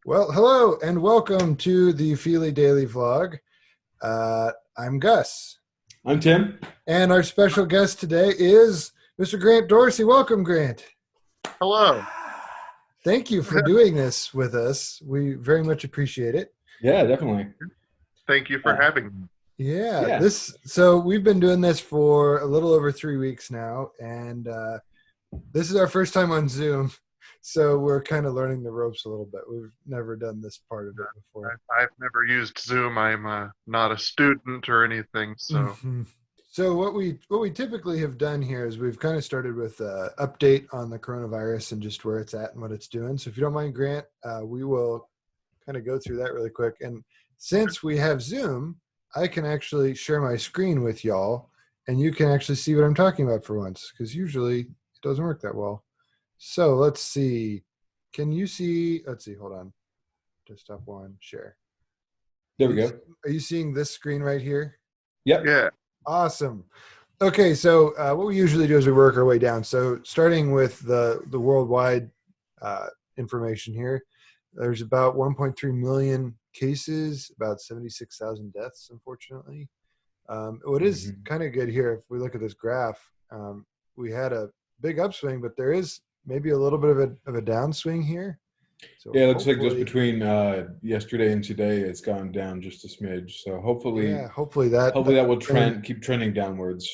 Well, hello and welcome to the Fili Daily Vlog. I'm Gus, I'm Tim. and our special guest today is Mr. Grant Dorsey. Welcome, Grant. Hello. Thank you for doing this with us. We very much appreciate it. Yeah, definitely. Thank you for Uh, having me. Yeah, yeah. so we've been doing this for a little over 3 weeks now, and this is our first time on Zoom, so we're kind of learning the ropes a little bit. We've never done this part of it before. I've never used Zoom. I'm not a student or anything, so Mhm. So what we typically have done here is we've kind of started with an update on the coronavirus and just where it's at and what it's doing. So if you don't mind, Grant, we will kind of go through that really quick. And since we have Zoom, I can actually share my screen with y'all, and you can actually see what I'm talking about for once, because usually it doesn't work that well. So let's see. Can you see? Let's see. Hold on. Desktop one, share. There we go. Are you seeing this screen right here? Yep. yeah. Awesome. Okay, so what we usually do is we work our way down. So starting with the worldwide information here, there's about 1.3 million cases, about 76,000 deaths, unfortunately. What is kind of good here, if we look at this graph, we had a big upswing, but there is maybe a little bit of a downswing here. So Yeah, it looks like just between yesterday and today, it's gone down just a smidge. So hopefully that will keep trending downwards.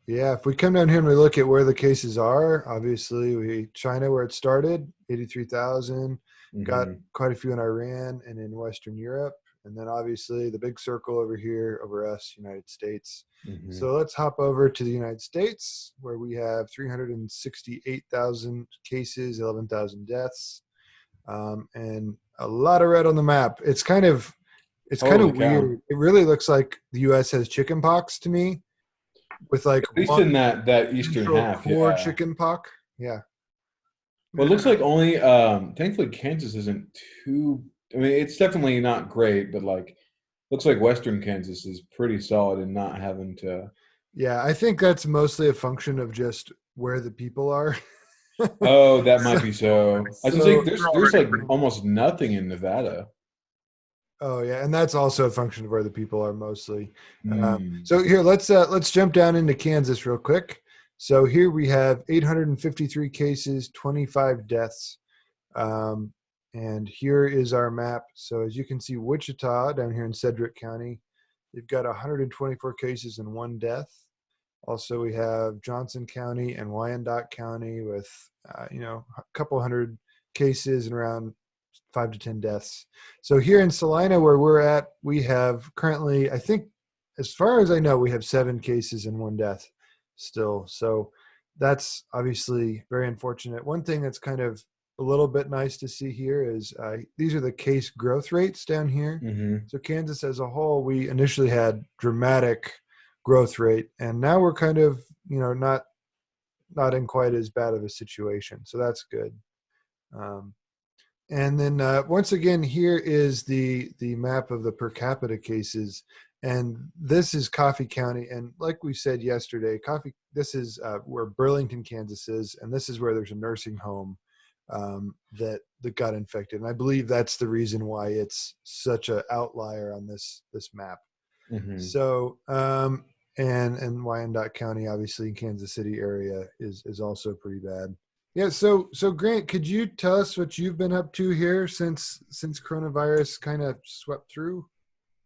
Yeah, if we come down here and we look at where the cases are, obviously China where it started, 83,000, got quite a few in Iran and in Western Europe, and then obviously the big circle over here over us, United States. So let's hop over to the United States where we have 368,000 cases, 11,000 deaths, and a lot of red on the map. It's kind of weird. It really looks like the U.S. has chicken pox to me. With like at least in that eastern half, core chicken pox. Yeah. Well, it looks like only thankfully Kansas isn't too. I mean, it's definitely not great, but like looks like Western Kansas is pretty solid in not having to. Yeah, I think that's mostly a function of just where the people are. Oh, that might be so. I was gonna say there's like pretty almost nothing in Nevada. Oh yeah, and that's also a function of where the people are mostly. So here, let's jump down into Kansas real quick. So here we have 853 cases, 25 deaths, and here is our map. So as you can see, Wichita down here in Sedgwick County, they've got 124 cases and 1 death. Also, we have Johnson County and Wyandotte County with a couple hundred cases and around 5 to 10 deaths. So here in Salina, where we're at, we have currently, I think, as far as I know, we have 7 cases and 1 death still. So that's obviously very unfortunate. One thing that's kind of a little bit nice to see here is these are the case growth rates down here. So Kansas as a whole, we initially had dramatic growth rate, and now we're kind of, not in quite as bad of a situation. So that's good. And then once again, here is the map of the per capita cases, and this is Coffee County. And like we said yesterday, this is where Burlington, Kansas is, and this is where there's a nursing home that got infected. And I believe that's the reason why it's such an outlier on this map. So and Wyandotte County, obviously in Kansas City area, is also pretty bad. Yeah, so Grant, could you tell us what you've been up to here since coronavirus kind of swept through?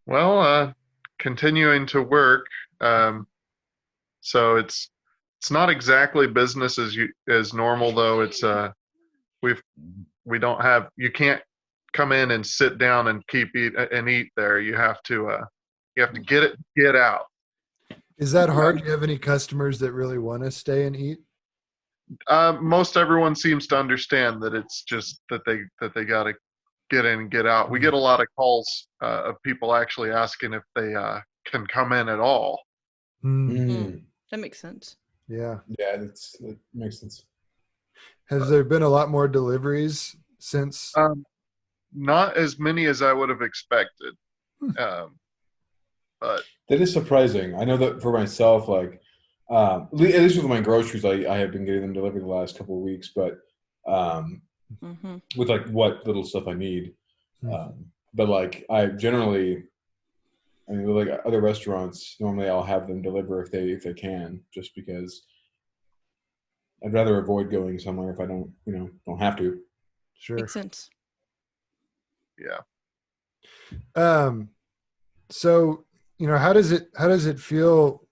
well. Continuing to work. So it's not exactly business as normal though. It's we don't have you can't come in and sit down and eat there. You have to get out. Is that hard? Do you have any customers that really want to stay and eat? Most everyone seems to understand that it's just that they got to get in and get out. We get a lot of calls of people actually asking if they can come in at all. That makes sense. Yeah. Yeah, that makes sense. Has there been a lot more deliveries since? Not as many as I would have expected. But that is surprising. I know that for myself, like at least with my groceries, I have been getting them delivered the last couple of weeks, but with like what little stuff I need. But like I generally, I mean, like other restaurants, normally I'll have them deliver if they can, just because I'd rather avoid going somewhere if I don't have to. Sure. Makes sense. Yeah. So, how does it feel,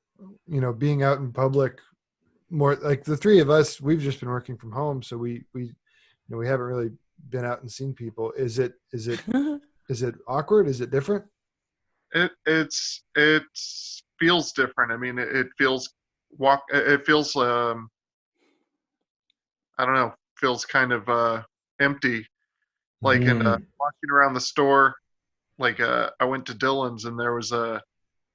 being out in public more? Like the three of us, we've just been working from home, so we haven't really been out and seen people. Is it awkward? Is it different? It feels different. I mean, it feels I don't know, feels kind of empty. Like in walking around the store, like I went to Dillon's and there was an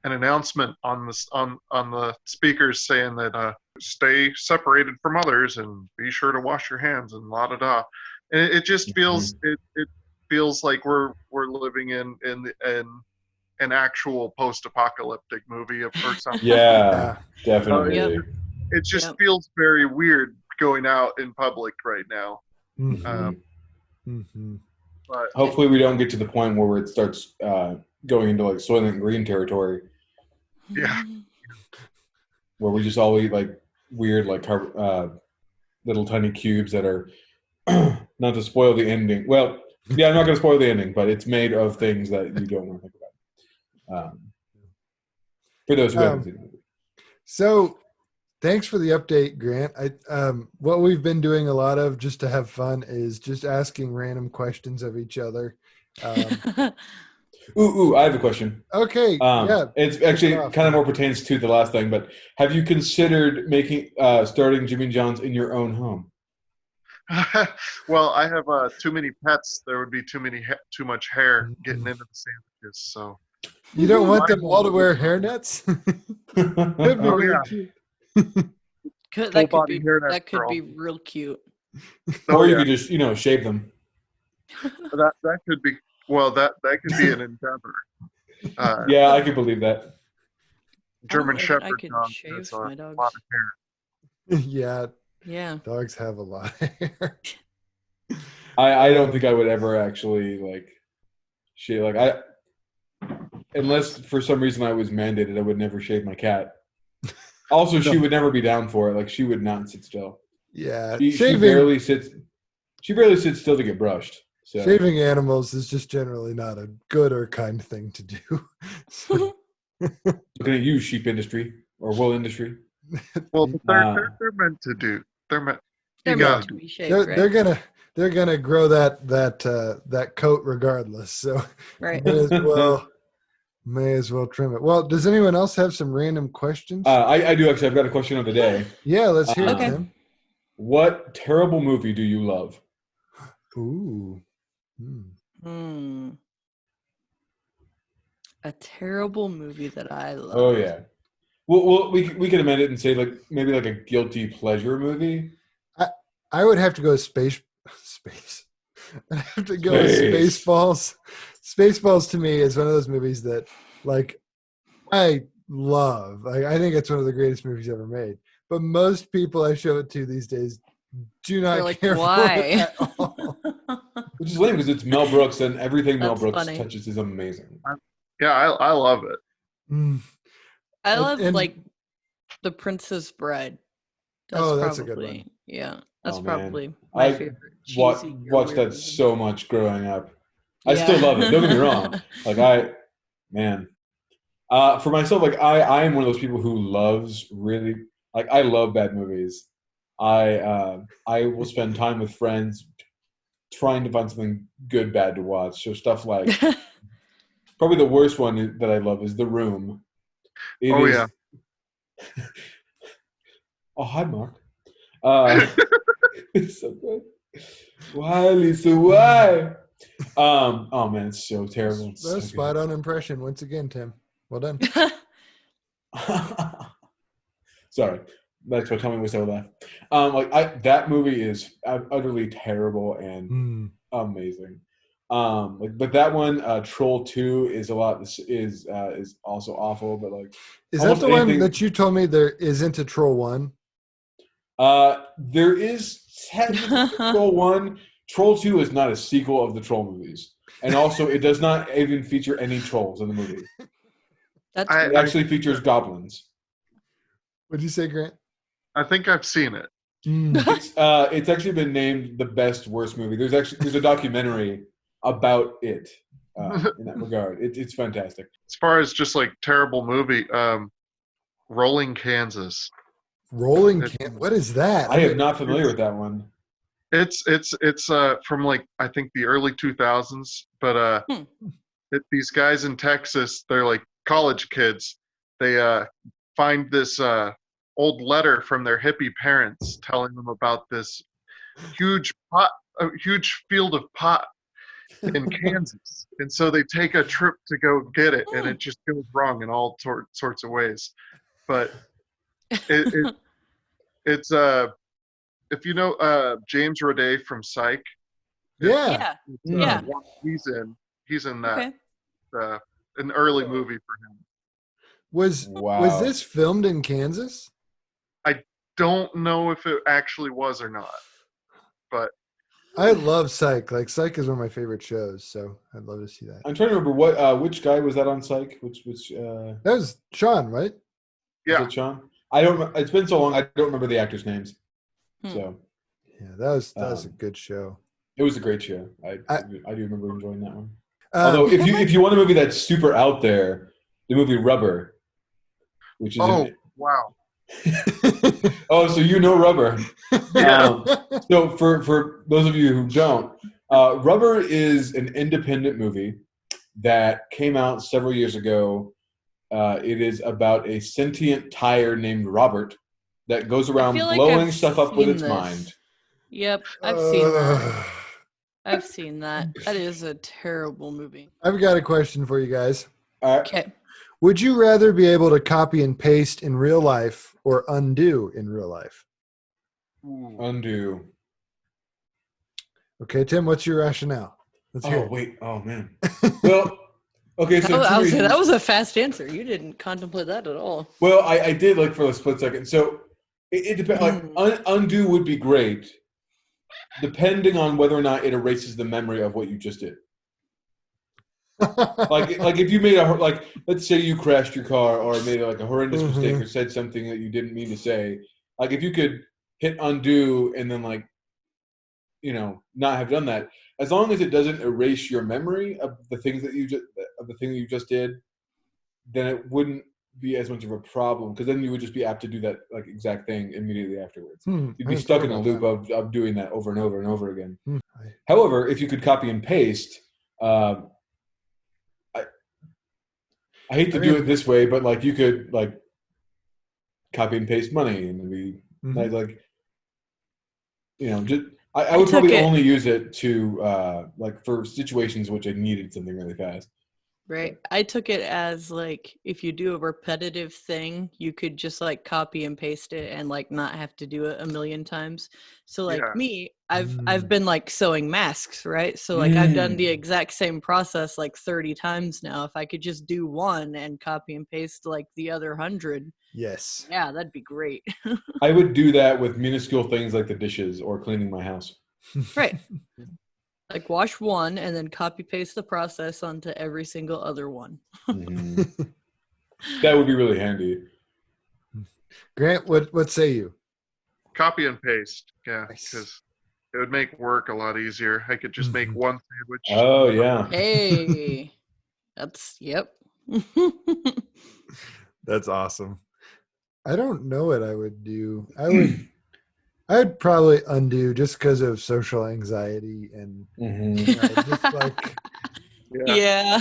announcement on the speakers saying that stay separated from others and be sure to wash your hands and la da da. And it just feels it feels like we're living in an actual post-apocalyptic movie or something. Yeah, definitely. It just feels very weird going out in public right now. But hopefully we don't get to the point where it starts going into like Soylent Green territory. Yeah. Where we just all eat like weird, like little tiny cubes that are not to spoil the ending. Well, yeah, I'm not going to spoil the ending, but it's made of things that you don't want to think about. For those who haven't seen the movie. So, thanks for the update, Grant. What we've been doing a lot of just to have fun is just asking random questions of each other. I have a question. Okay, yeah. It's actually kind of more pertains to the last thing, but have you considered starting Jimmy John's in your own home? Well, I have too many pets. There would be too much hair getting into the sandwiches. So you don't want them all to wear hairnets? That'd be really cute. That could be real cute. Or you could just shave them. That could be that could be an endeavor. Yeah, I can believe that. German Shepherd I could dog shave has my a dogs. lot of hair. Yeah, dogs have a lot of hair. I don't think I would ever actually shave. Unless for some reason I was mandated, I would never shave my cat. Also, she would never be down for it. Like she would not sit still. Yeah, she barely sits. She barely sits still to get brushed. So. Shaving animals is just generally not a good or kind thing to do. Looking at you, sheep industry or wool industry. Well, they're meant to do. They're meant to be shaved. Right? They're gonna grow that coat regardless. So right. may as well trim it. Well, does anyone else have some random questions? I do actually. I've got a question of the day. Yeah, let's hear it, Tim. What terrible movie do you love? Ooh. A terrible movie that I love. Oh yeah. Well, we can amend it and say maybe a guilty pleasure movie. I would have to go space. I have to go with Spaceballs. Spaceballs to me is one of those movies that I love. I think it's one of the greatest movies ever made. But most people I show it to these days do not care for it at all. Which is lame because it's Mel Brooks and everything Mel Brooks touches is amazing. Yeah, I love it. I love The Princess Bride. That's a good one. Yeah, that's probably my favorite. Watched that so much growing up. I still love it. Don't get me wrong. For myself, I am one of those people who loves really I love bad movies. I will spend time with friends trying to find something good bad to watch. So stuff like probably the worst one that I love is The Room. Yeah. Oh, hi, Mark. It's so good. Why, Lisa? Why? Oh man, it's so terrible. That's a spot on impression once again, Tim. Well done. Sorry, that's what Tommy was so laugh. That movie is utterly terrible and amazing. But that one, Troll 2, is also awful. But is that the one that you told me there isn't a Troll 1? There is technically Troll 1. Troll 2 is not a sequel of the Troll movies. And also, it does not even feature any trolls in the movie. It actually features goblins. What'd you say, Grant? I think I've seen it. It's actually been named the best worst movie. There's a documentary about it in that regard. It's fantastic. As far as just like terrible movie, Rolling Kansas. What is that? I am not familiar with that one. It's from like I think the early 2000s, but these guys in Texas, they're like college kids. They find this old letter from their hippie parents telling them about this huge field of pot in Kansas, and so they take a trip to go get it, and it just goes wrong in all sorts of ways. But it's if you know James Roday from Psych, yeah. he's in that an early movie for him. Was this filmed in Kansas? I don't know if it actually was or not, but I love Psych. Like Psych is one of my favorite shows, so I'd love to see that. I'm trying to remember which guy was that on Psych? Which that was Sean, right? Yeah, was it Sean. I don't. It's been so long. I don't remember the actors' names. So yeah, that was a good show. It was a great show. I do remember enjoying that one. Although if you want a movie that's super out there, the movie Rubber, which is wow. Oh, so you know Rubber. Yeah. So for those of you who don't, Rubber is an independent movie that came out several years ago. It is about a sentient tire named Robert that goes around blowing stuff up with its mind. Yep, I've seen that. I've seen that. That is a terrible movie. I've got a question for you guys. Okay. Would you rather be able to copy and paste in real life or undo in real life? Undo. Okay, Tim, what's your rationale? Let's hear it. Wait. Oh, man. Well, okay, so that was a fast answer. You didn't contemplate that at all. Well, I did like for a split second. So it depends. Like undo would be great, depending on whether or not it erases the memory of what you just did. like if you made let's say you crashed your car or made like a horrendous mistake or said something that you didn't mean to say. Like if you could hit undo and then not have done that, as long as it doesn't erase your memory of the things that you just did, then it wouldn't be as much of a problem, because then you would just be apt to do that like exact thing immediately afterwards. You'd be stuck in a loop of doing that over and over and over again. However, if you could copy and paste, I hate to do it this way, but like you could like copy and paste money and be I would probably only use it to for situations which I needed something really fast. Right. I took it as like if you do a repetitive thing, you could just like copy and paste it and like not have to do it a million times. So me, I've been like sewing masks, right? So like I've done the exact same process like 30 times now. If I could just do one and copy and paste like the other 100. Yes. Yeah, that'd be great. I would do that with minuscule things like the dishes or cleaning my house. Right. Like wash one and then copy paste the process onto every single other one. That would be really handy. Grant, what say you? Copy and paste, yeah, because it would make work a lot easier. I could just make one sandwich. Oh yeah. Hey, yep. That's awesome. I don't know what I would do. I'd probably undo just because of social anxiety and just like yeah.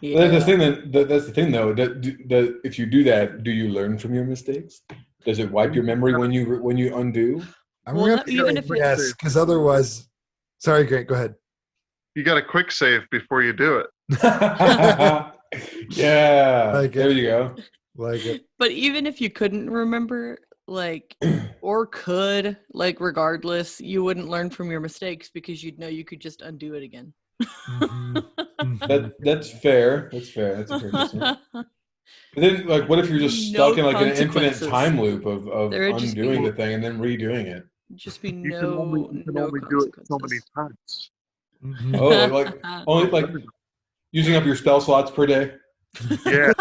That's the thing though. That if you do that, do you learn from your mistakes? Does it wipe your memory when you undo? Yes, because otherwise. Sorry, Grant. Go ahead. You got a quick save before you do it. Yeah. There you go. Like it. But even if you couldn't remember, or could, regardless, you wouldn't learn from your mistakes because you'd know you could just undo it again. That's fair. That's fair. That's a fair assessment. But then, what if you're just stuck in an infinite time loop of undoing the thing and then redoing it? Just be you can only do it so many times. Mhm. Oh, like only like using up your spell slots per day. Yeah.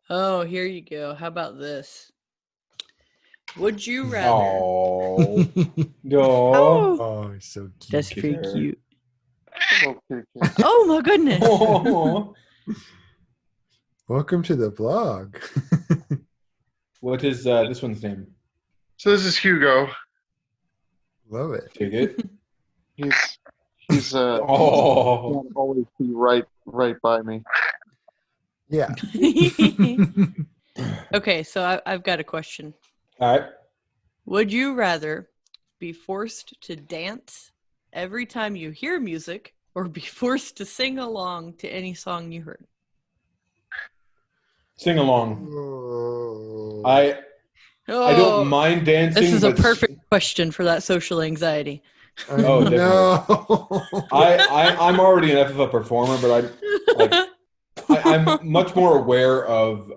Oh, here you go. How about this? Would you rather? Oh no. Oh, Oh, he's so cute. that's pretty Kidder. cute. Okay. Oh my goodness. Oh. Welcome to the vlog. What is this one's name? So this is Hugo. Love it. Take it. He's Oh. can't always be right by me. Yeah. Okay, so I've got a question. All right. Would you rather be forced to dance every time you hear music or be forced to sing along to any song you heard? Sing along. Oh. I don't Oh, mind dancing. this is a but perfect question for that social anxiety. Oh, no. I'm already enough of a performer, but I'm much more aware of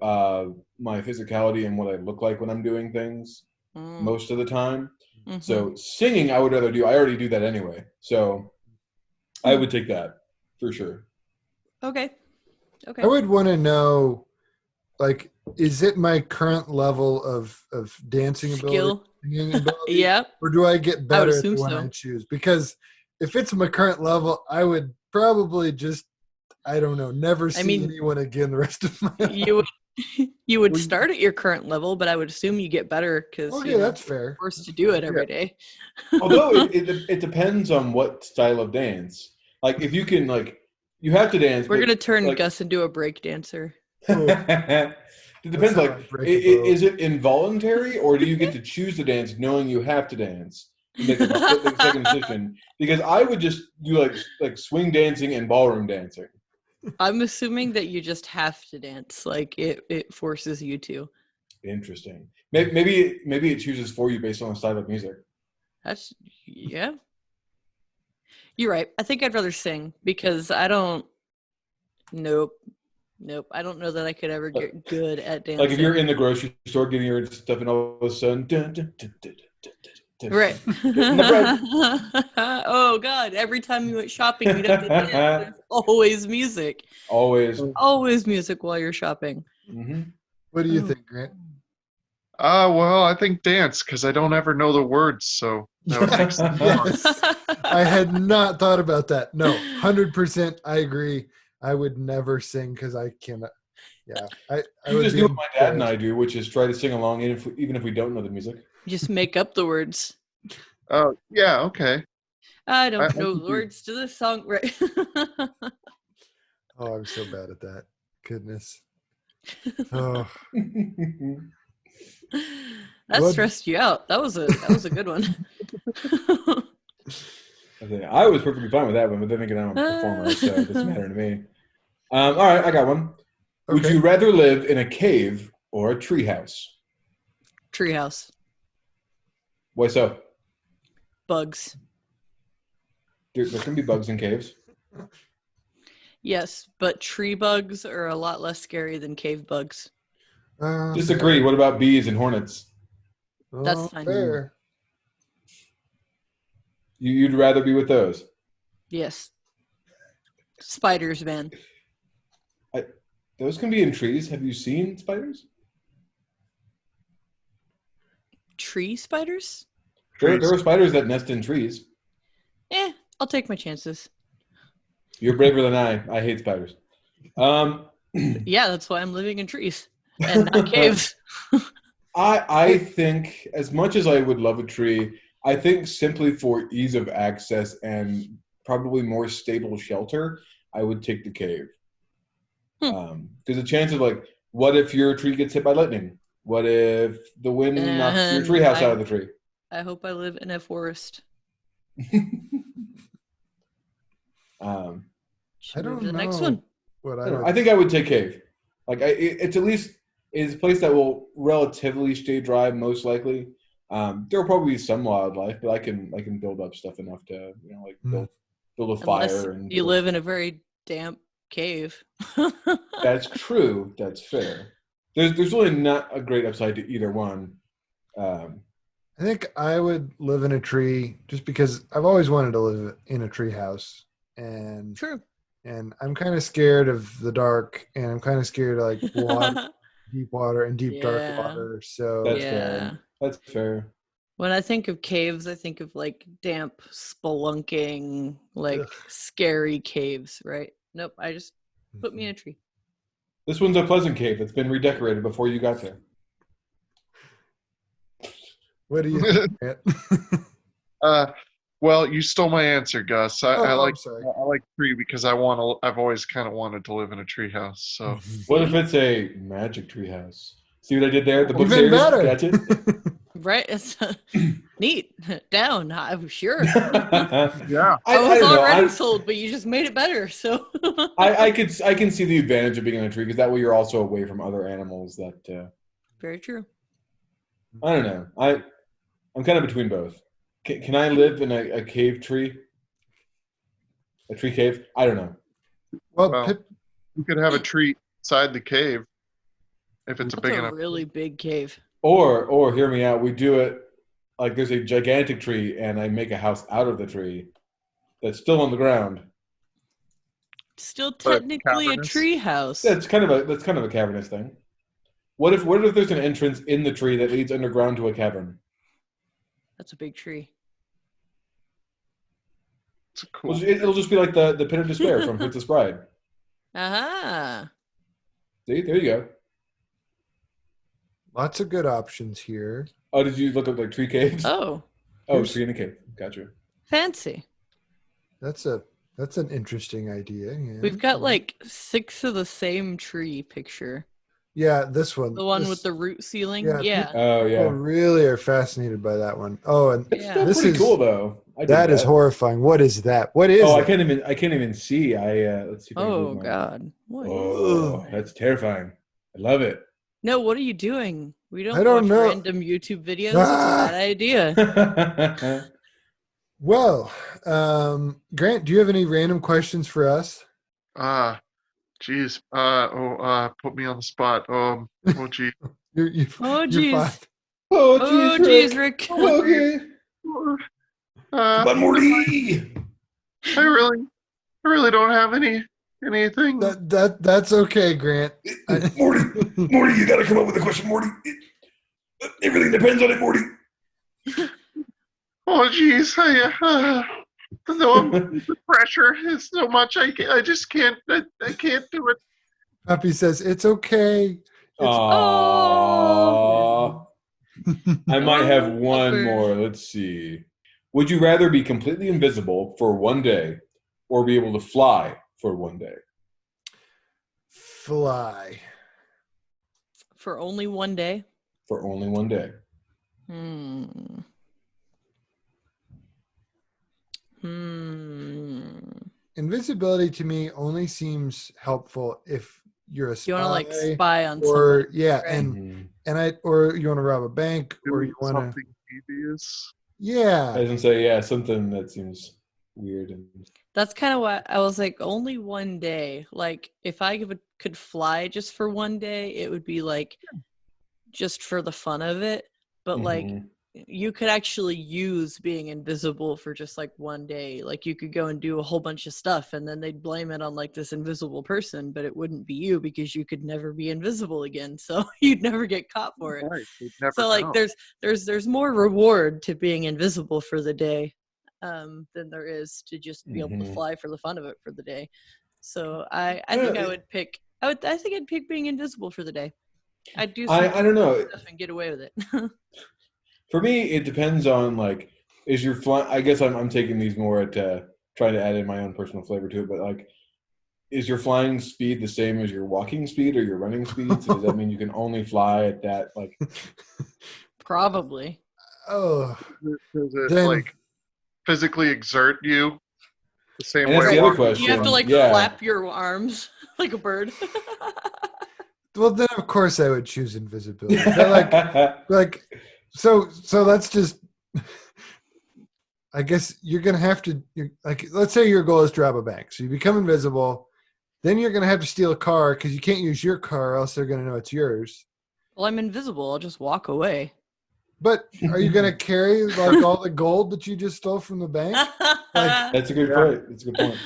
my physicality and what I look like when I'm doing things most of the time. Mhm. So singing, I would rather do. I already do that anyway. So I would take that for sure. Okay. I would want to know, like, is it my current level of dancing ability, Skill. singing ability, Yeah. or do I get I would better at the assume one so. I choose? Because if it's my current level, I would probably just, I don't know, never see anyone again the rest of my life. You would start at your current level, but I would assume you get better because that's fair. you're forced to do it every day. Although it depends on what style of dance. Like if you can you have to dance. We're but, gonna turn like, Gus into a break dancer. It depends. how Like, I break a bow. is it involuntary, or do you get to choose to dance knowing you have to dance and make a split second decision? Because I would just do like swing dancing and ballroom dancing. I'm assuming that you just have to dance. Like it forces you to. Interesting. Maybe it chooses for you based on the style of music. That's yeah. You're right. I think I'd rather sing because I don't. Nope. I don't know that I could ever get good at dancing. Like if you're in the grocery store getting your stuff, and all of a sudden, dun, dun, dun, dun, dun, dun, right. Oh God! Every time you went shopping, you'd have to dance. There's always music. Always music while you're shopping. Mm-hmm. What do you think, Grant? Well, I think dance because I don't ever know the words, so that would make sense. Yes. I had not thought about that. No, 100%. I agree. I would never sing because I cannot. Yeah, I You would just be do what my dad and I embarrassed. do, which is try to sing along, even if we don't know the music. Just make up the words. Oh, yeah, okay. I don't I know could the do- words to this song. Right. Oh, I'm so bad at that. Goodness. Oh, That What- stressed you out. That was a good one. I was perfectly fine with that one, but then again, I'm a performer, so it doesn't matter to me. All right, I got one. Would okay. you rather live in a cave or a treehouse? Treehouse. Why so? Bugs. There can be bugs in caves. Yes, but tree bugs are a lot less scary than cave bugs. Disagree. What about bees and hornets? That's fine. Fair. You'd rather be with those? Yes. Spiders, man. Those can be in trees. Have you seen spiders? Tree spiders? There are spiders that nest in trees. I'll take my chances. You're braver than I. I hate spiders. Yeah, that's why I'm living in trees and not caves. I think as much as I would love a tree, I think simply for ease of access and probably more stable shelter, I would take the cave. Because the chance of what if your tree gets hit by lightning? What if the wind knocks your treehouse out of the tree? I hope I live in a forest. I don't know. The next one. I think I would take cave. It's at least is a place that will relatively stay dry, most likely. There will probably be some wildlife, but I can build up stuff enough to build a fire. Unless and you live in a very damp cave. That's true. That's fair. There's really not a great upside to either one. I think I would live in a tree just because I've always wanted to live in a tree house, and True. I'm kind of scared of the dark, and I'm kind of scared of like water, deep water, and deep dark Yeah. water. So That's Yeah. fair. That's fair. When I think of caves, I think of like damp, spelunking, like ugh. scary caves, right? Nope, I just put me in a tree. This one's a pleasant cave that's been redecorated before you got there. What do you think, Grant? Well, you stole my answer, Gus. Oh, I'm sorry. I like tree because I've always kind of wanted to live in a tree house. So What if See? it's a magic treehouse? See what I did there? The book Even series? better. Catch it? Right? It's neat. Down. I'm sure. yeah, I was don't know. already sold, but you just made it better. So I can see the advantage of being in a tree because that way you're also away from other animals. That very true. I don't know. I'm kind of between both. Can I live in a cave tree? A tree cave? I don't know. Well, well, Pip, you could have a tree inside the cave if it's a That's big a enough. really big cave. Or hear me out. We do it like there's a gigantic tree, and I make a house out of the tree that's still on the ground. Still But it's technically a cavernous. tree house. That's kind of a cavernous thing. What if there's an entrance in the tree that leads underground to a cavern? That's a big tree. It's a Well, cool. it'll just be like the Pit of Despair from Princess Bride. Aha. See, there you go. lots of good options here. Oh, did you look up like tree caves? Oh, Oh, Here's- tree in a cave. Gotcha. fancy. That's an interesting idea. Yeah. We've got like 6 of the same tree picture. Yeah, this one. The one This- with the root ceiling. yeah, Yeah. Oh People yeah. really are fascinated by that one. Oh, and It's Yeah. still This pretty is- cool though. I dig that is horrifying. What is that? What is Oh, that? I can't even see. Let's see if I can Oh move mine. God. What? Oh, that's terrifying. I love it. No, what are you doing? We don't, I don't watch know. random YouTube videos. Ah! It's a bad idea. Well, Grant, do you have any random questions for us? Geez. Put me on the spot. Oh, gee. You, Oh, you're geez. fine. Oh, Oh, geez, geez, Rick. Okay. Come on, Morty. I really don't have anything. That's okay, Grant. Morty, you got to come up with a question, Morty. Everything depends on it, Morty. Oh, geez. The pressure is so much. I just can't. I can't do it. Puppy says it's okay. Aww. I might have Oh, one Pupper. more. Let's see. Would you rather be completely invisible for one day or be able to fly for one day? Fly. For only one day? For only one day. Invisibility to me only seems helpful if you're a spy. You want to like spy on or somebody. yeah, right? or you want to rob a bank, or you want to something devious. I yeah. was gonna say, yeah, something that seems weird. That's kind of why I was like, only one day. Like, if I could fly just for one day, it would be like just for the fun of it. But like, you could actually use being invisible for just like one day. Like, you could go and do a whole bunch of stuff, and then they'd blame it on like this invisible person, but it wouldn't be you because you could never be invisible again. So you'd never get caught for it. Right. You'd never So like, know. there's more reward to being invisible for the day than there is to just be able to fly for the fun of it for the day. So I think I would pick. I think I'd pick being invisible for the day. I'd do some I don't know. stuff and get away with it. For me, it depends on like, is your fly? I guess I'm taking these more at trying to add in my own personal flavor to it. But like, is your flying speed the same as your walking speed or your running speed? So does that mean you can only fly at that like? Probably. Oh, Does it then like physically exert you the same And that's way? the other walking- question. You have to like Yeah. flap your arms like a bird. well, then of course I would choose invisibility. But like so that's just. I guess you're gonna have to like. Let's say your goal is to rob a bank, so you become invisible. Then you're gonna have to steal a car because you can't use your car, or else they're gonna know it's yours. Well, I'm invisible. I'll just walk away. But are you going to carry like all the gold that you just stole from the bank? Like That's a good point. That's a good point.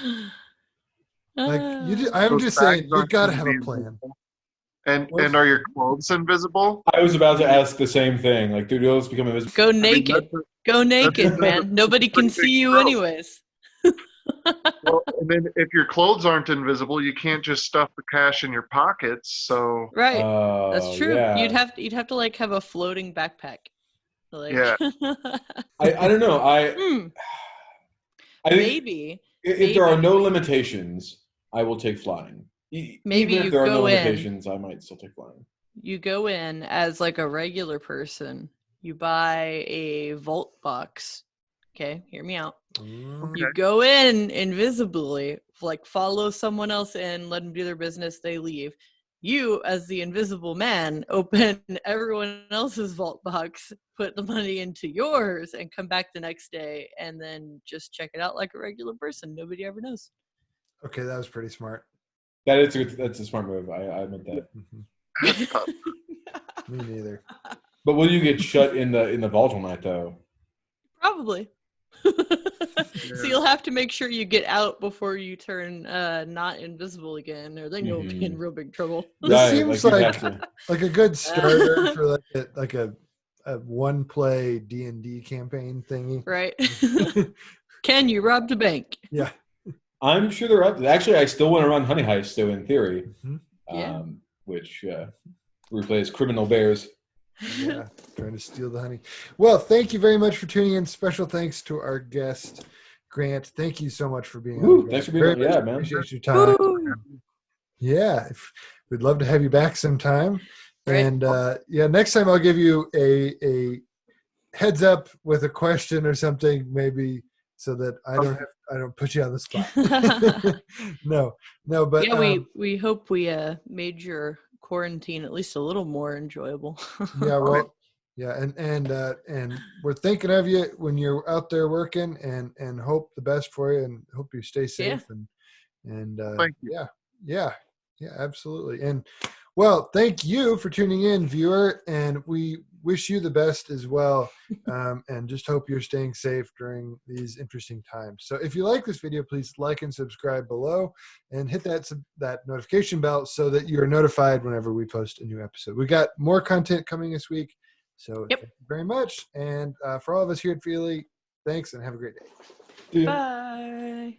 Like I'm Those just bags saying, you aren't got to gonna have be a plan. invisible. And are your clothes invisible? I was about to ask the same thing. Like, do those become invisible? Go I mean, naked. Go naked, man. Nobody can pretty big see you stroke. anyways. Well, and then if your clothes aren't invisible, you can't just stuff the cash in your pockets. So Right. That's Oh, true. yeah. You'd have to like have a floating backpack. Like yeah, I don't know. I think maybe if there are no limitations, I will take flying. Maybe Even if you there are no go in. limitations, I might still take flying. You go in as like a regular person. You buy a vault box. Okay, hear me out. okay. You go in invisibly, like follow someone else in, let them do their business, they leave. You, as the invisible man, open everyone else's vault box, put the money into yours, and come back the next day, and then just check it out like a regular person. Nobody ever knows. Okay, that was pretty smart. That's a smart move. I admit that. That's tough. Me neither. But will you get shut in the vault all night though? Probably. So you'll have to make sure you get out before you turn not invisible again, or then you'll be in real big trouble. This seems you'd have to. like a good starter for like a one play D&D campaign thingy. Right. Ken, you robbed a bank. Yeah. I'm sure they're up. Actually, I still want to run Honey Heist, so in theory, Yeah. which replays Criminal Bears. Yeah, trying to steal the honey. Well, thank you very much for tuning in. Special thanks to our guest, Grant. Thank you so much for being on. Thanks for being on. Yeah, man. Appreciate your time. Woo! Yeah, we'd love to have you back sometime. Right. And next time I'll give you a heads up with a question or something, maybe, so that I don't put you on the spot. No, but yeah, we hope we made your quarantine at least a little more enjoyable. yeah, well, yeah, and we're thinking of you when you're out there working, and hope the best for you, and hope you stay safe. And Thank you. yeah, absolutely. And well, thank you for tuning in, viewer, and we wish you the best as well. And just hope you're staying safe during these interesting times. So if you like this video, please like and subscribe below, and hit that notification bell so that you're notified whenever we post a new episode. We got more content coming this week. So Thank you very much. And for all of us here at Fili, thanks and have a great day. Bye.